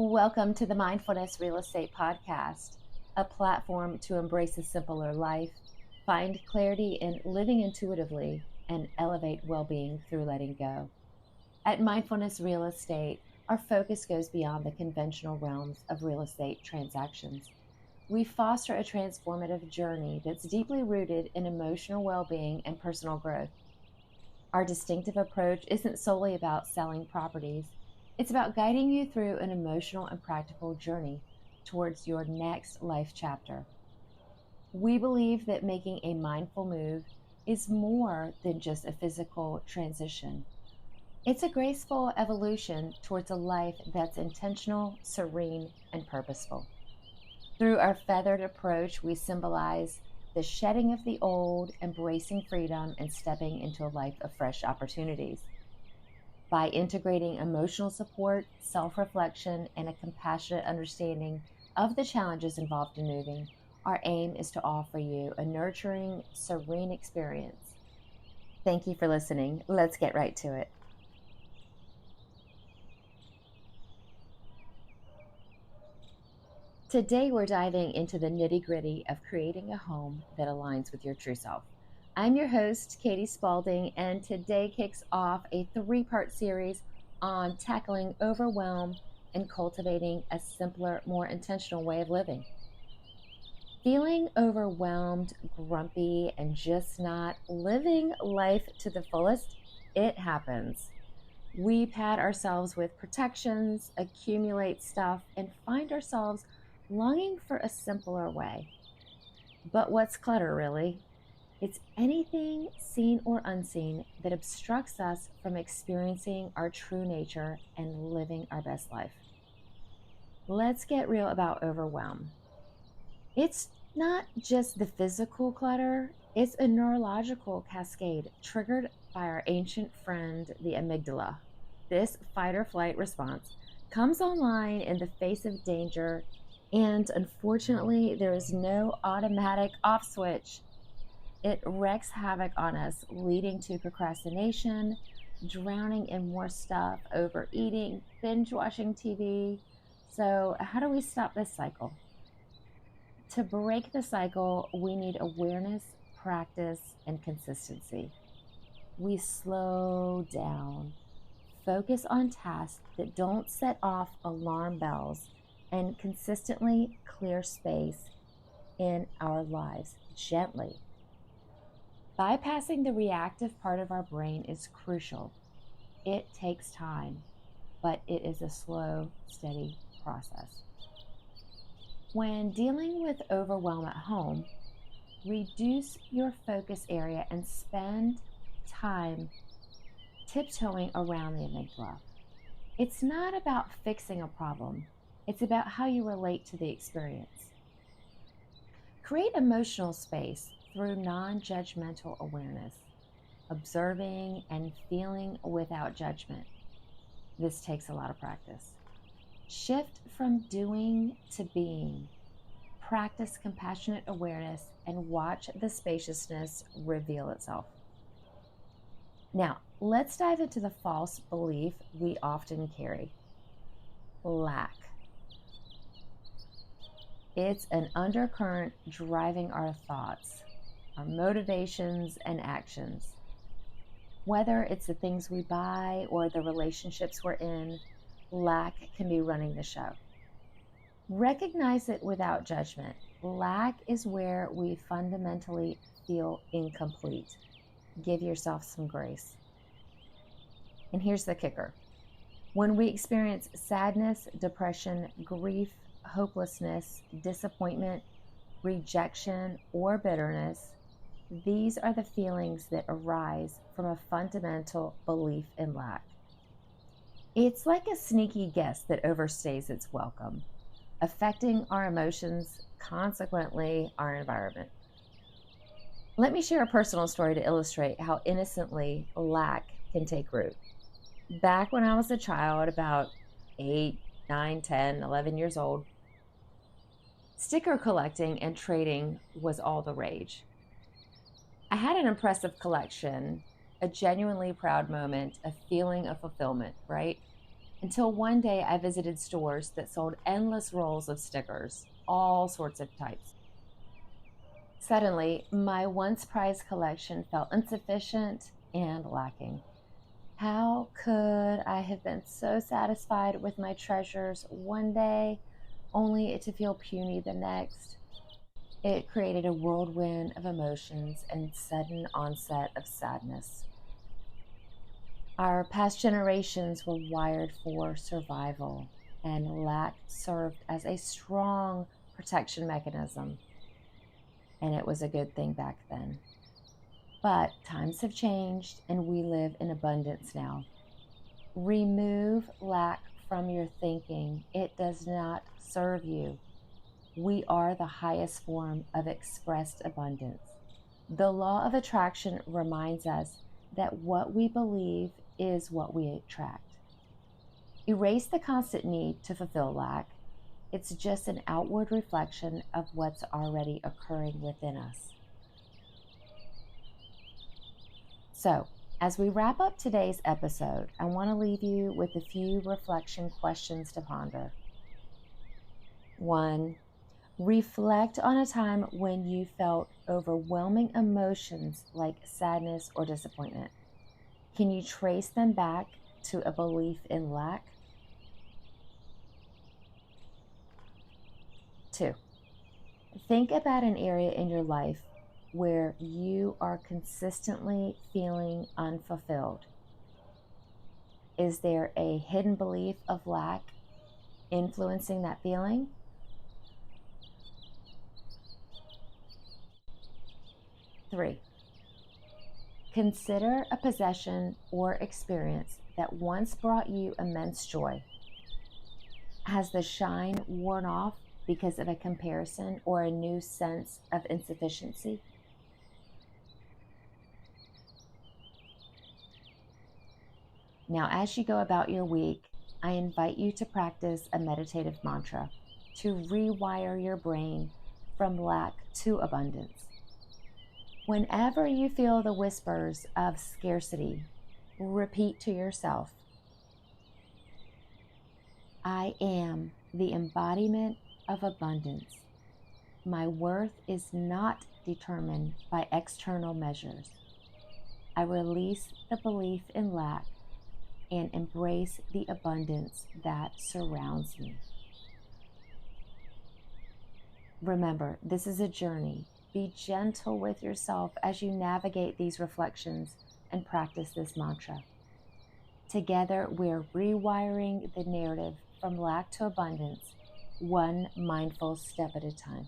Welcome to the MindfulNest Real Estate Podcast, a platform to embrace a simpler life, find clarity in living intuitively, and elevate well-being through letting go. At MindfulNest Real Estate, our focus goes beyond the conventional realms of real estate transactions. We foster a transformative journey that's deeply rooted in emotional well-being and personal growth. Our distinctive approach isn't solely about selling properties. It's about guiding you through an emotional and practical journey towards your next life chapter. We believe that making a mindful move is more than just a physical transition. It's a graceful evolution towards a life that's intentional, serene, and purposeful. Through our feathered approach, we symbolize the shedding of the old, embracing freedom, and stepping into a life of fresh opportunities. By integrating emotional support, self-reflection, and a compassionate understanding of the challenges involved in moving, our aim is to offer you a nurturing, serene experience. Thank you for listening. Let's get right to it. Today, we're diving into the nitty-gritty of creating a home that aligns with your true self. I'm your host, Katie Spalding, and today kicks off a 3-part series on tackling overwhelm and cultivating a simpler, more intentional way of living. Feeling overwhelmed, grumpy, and just not living life to the fullest, it happens. We pad ourselves with protections, accumulate stuff, and find ourselves longing for a simpler way. But what's clutter, really? It's anything seen or unseen that obstructs us from experiencing our true nature and living our best life. Let's get real about overwhelm. It's not just the physical clutter, it's a neurological cascade triggered by our ancient friend, the amygdala. This fight or flight response comes online in the face of danger, and unfortunately, there is no automatic off switch. It wreaks havoc on us, leading to procrastination, drowning in more stuff, overeating, binge watching TV. So, how do we stop this cycle? To break the cycle, we need awareness, practice, and consistency. We slow down, focus on tasks that don't set off alarm bells, and consistently clear space in our lives gently. Bypassing the reactive part of our brain is crucial. It takes time, but it is a slow, steady process. When dealing with overwhelm at home, reduce your focus area and spend time tiptoeing around the amygdala. It's not about fixing a problem. It's about how you relate to the experience. Create emotional space through non-judgmental awareness, observing and feeling without judgment. This takes a lot of practice. Shift from doing to being. Practice compassionate awareness and watch the spaciousness reveal itself. Now, let's dive into the false belief we often carry. Lack. It's an undercurrent driving our thoughts, our motivations, and actions. Whether it's the things we buy or the relationships we're in, lack can be running the show. Recognize it without judgment. Lack is where we fundamentally feel incomplete. Give yourself some grace. And here's the kicker. When we experience sadness, depression, grief, hopelessness, disappointment, rejection, or bitterness, these are the feelings that arise from a fundamental belief in lack. It's like a sneaky guest that overstays its welcome, affecting our emotions, consequently our environment. Let me share a personal story to illustrate how innocently lack can take root. Back when I was a child, about 8, 9, 10, 11 years old, sticker collecting and trading was all the rage. I had an impressive collection, a genuinely proud moment, a feeling of fulfillment, right? Until one day I visited stores that sold endless rolls of stickers, all sorts of types. Suddenly, my once prized collection felt insufficient and lacking. How could I have been so satisfied with my treasures one day, only to feel puny the next? It created a whirlwind of emotions and sudden onset of sadness. Our past generations were wired for survival, and lack served as a strong protection mechanism. And it was a good thing back then. But times have changed and we live in abundance now. Remove lack from your thinking. It does not serve you. We are the highest form of expressed abundance. The law of attraction reminds us that what we believe is what we attract. Erase the constant need to fulfill lack. It's just an outward reflection of what's already occurring within us. So, as we wrap up today's episode, I want to leave you with a few reflection questions to ponder. 1. Reflect on a time when you felt overwhelming emotions like sadness or disappointment. Can you trace them back to a belief in lack? 2. Think about an area in your life where you are consistently feeling unfulfilled. Is there a hidden belief of lack influencing that feeling? 3. Consider a possession or experience that once brought you immense joy. Has the shine worn off because of a comparison or a new sense of insufficiency? Now, as you go about your week, I invite you to practice a meditative mantra to rewire your brain from lack to abundance. Whenever you feel the whispers of scarcity, repeat to yourself, I am the embodiment of abundance. My worth is not determined by external measures. I release the belief in lack and embrace the abundance that surrounds me. Remember, this is a journey. Be gentle with yourself as you navigate these reflections and practice this mantra. Together, we're rewiring the narrative from lack to abundance, one mindful step at a time.